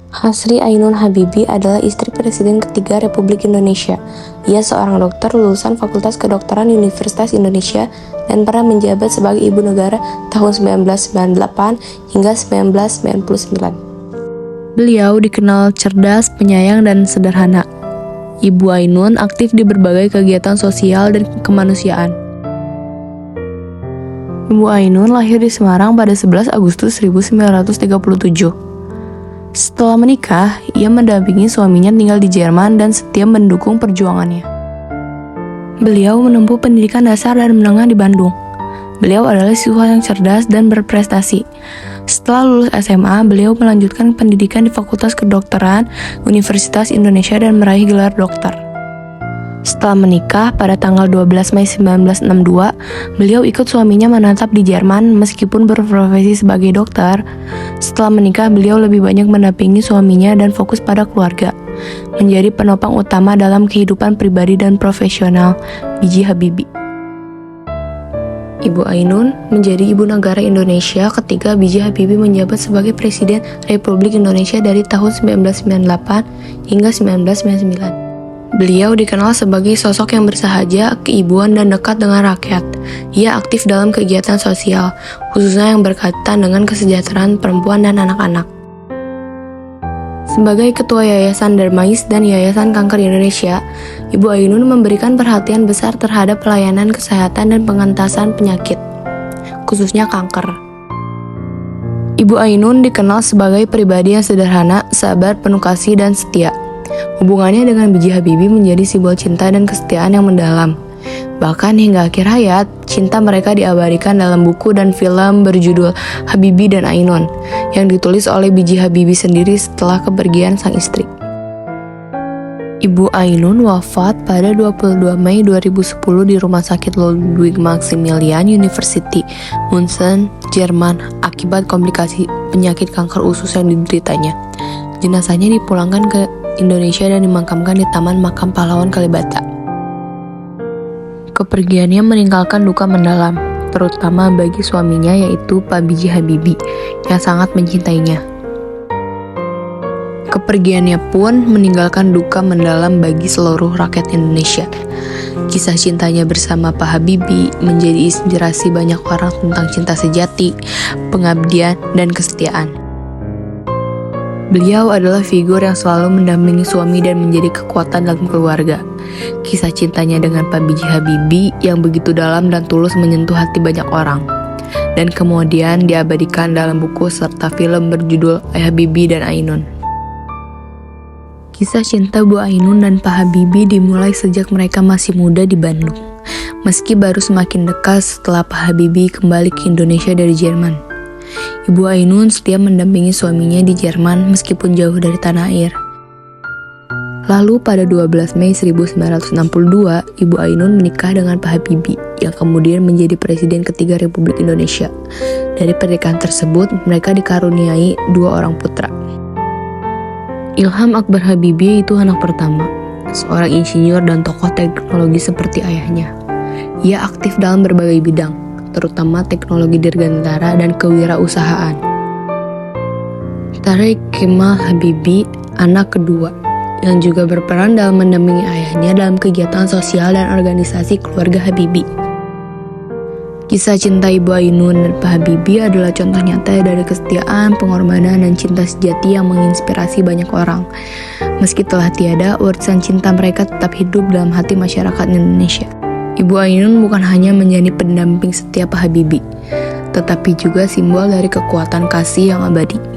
Hasri Ainun Habibie adalah istri Presiden ketiga Republik Indonesia. Ia seorang dokter lulusan Fakultas Kedokteran Universitas Indonesia dan pernah menjabat sebagai Ibu Negara tahun 1998 hingga 1999. Beliau dikenal cerdas, penyayang, dan sederhana. Ibu Ainun aktif di berbagai kegiatan sosial dan kemanusiaan. Ibu Ainun lahir di Semarang pada 11 Agustus 1937. Setelah menikah, ia mendampingi suaminya tinggal di Jerman dan setia mendukung perjuangannya. Beliau menempuh pendidikan dasar dan menengah di Bandung. Beliau adalah siswa yang cerdas dan berprestasi. Setelah lulus SMA, beliau melanjutkan pendidikan di Fakultas Kedokteran Universitas Indonesia dan meraih gelar dokter. Setelah menikah pada tanggal 12 Mei 1962, beliau ikut suaminya menetap di Jerman meskipun berprofesi sebagai dokter. Setelah menikah, beliau lebih banyak mendampingi suaminya dan fokus pada keluarga, menjadi penopang utama dalam kehidupan pribadi dan profesional B.J. Habibie. Ibu Ainun menjadi Ibu Negara Indonesia ketika B.J. Habibie menjabat sebagai Presiden Republik Indonesia dari tahun 1998 hingga 1999. Beliau dikenal sebagai sosok yang bersahaja, keibuan, dan dekat dengan rakyat. Ia aktif dalam kegiatan sosial, khususnya yang berkaitan dengan kesejahteraan perempuan dan anak-anak. Sebagai Ketua Yayasan Darmais dan Yayasan Kanker Indonesia, Ibu Ainun memberikan perhatian besar terhadap pelayanan kesehatan dan pengentasan penyakit, khususnya kanker. Ibu Ainun dikenal sebagai pribadi yang sederhana, sabar, penuh kasih, dan setia. Hubungannya dengan B.J. Habibie menjadi simbol cinta dan kesetiaan yang mendalam. Bahkan hingga akhir hayat, cinta mereka diabadikan dalam buku dan film berjudul Habibie dan Ainun, yang ditulis oleh B.J. Habibie sendiri setelah kepergian sang istri. Ibu Ainun wafat pada 22 Mei 2010 di Rumah Sakit Ludwig Maximilian University, München, Jerman, akibat komplikasi penyakit kanker usus yang dideritanya. Jenazahnya dipulangkan ke Indonesia dan dimakamkan di Taman Makam Pahlawan Kalibata. Kepergiannya meninggalkan duka mendalam, terutama bagi suaminya yaitu Pak B.J. Habibie yang sangat mencintainya. Kepergiannya pun meninggalkan duka mendalam bagi seluruh rakyat Indonesia. Kisah cintanya bersama Pak Habibie menjadi inspirasi banyak orang tentang cinta sejati, pengabdian, dan kesetiaan. Beliau adalah figur yang selalu mendampingi suami dan menjadi kekuatan dalam keluarga. Kisah cintanya dengan Pak B.J. Habibie yang begitu dalam dan tulus menyentuh hati banyak orang. Dan kemudian diabadikan dalam buku serta film berjudul Habibie dan Ainun. Kisah cinta Bu Ainun dan Pak Habibie dimulai sejak mereka masih muda di Bandung. Meski baru semakin dekat setelah Pak Habibie kembali ke Indonesia dari Jerman. Ibu Ainun setia mendampingi suaminya di Jerman meskipun jauh dari tanah air. Lalu pada 12 Mei 1962, Ibu Ainun menikah dengan Pak Habibie yang kemudian menjadi Presiden ketiga Republik Indonesia. Dari pernikahan tersebut, mereka dikaruniai 2 orang putra. Ilham Akbar Habibie itu anak pertama, seorang insinyur dan tokoh teknologi seperti ayahnya. Ia aktif dalam berbagai bidang, terutama teknologi dirgantara dan kewirausahaan. Tariq Kemal Habibie, anak kedua, yang juga berperan dalam mendampingi ayahnya dalam kegiatan sosial dan organisasi keluarga Habibie. Kisah cinta Ibu Ainun dan Pak Habibie adalah contoh nyata dari kesetiaan, pengorbanan, dan cinta sejati yang menginspirasi banyak orang. Meski telah tiada, warisan cinta mereka tetap hidup dalam hati masyarakat Indonesia. Ibu Ainun bukan hanya menjadi pendamping setia Pak Habibie, tetapi juga simbol dari kekuatan kasih yang abadi.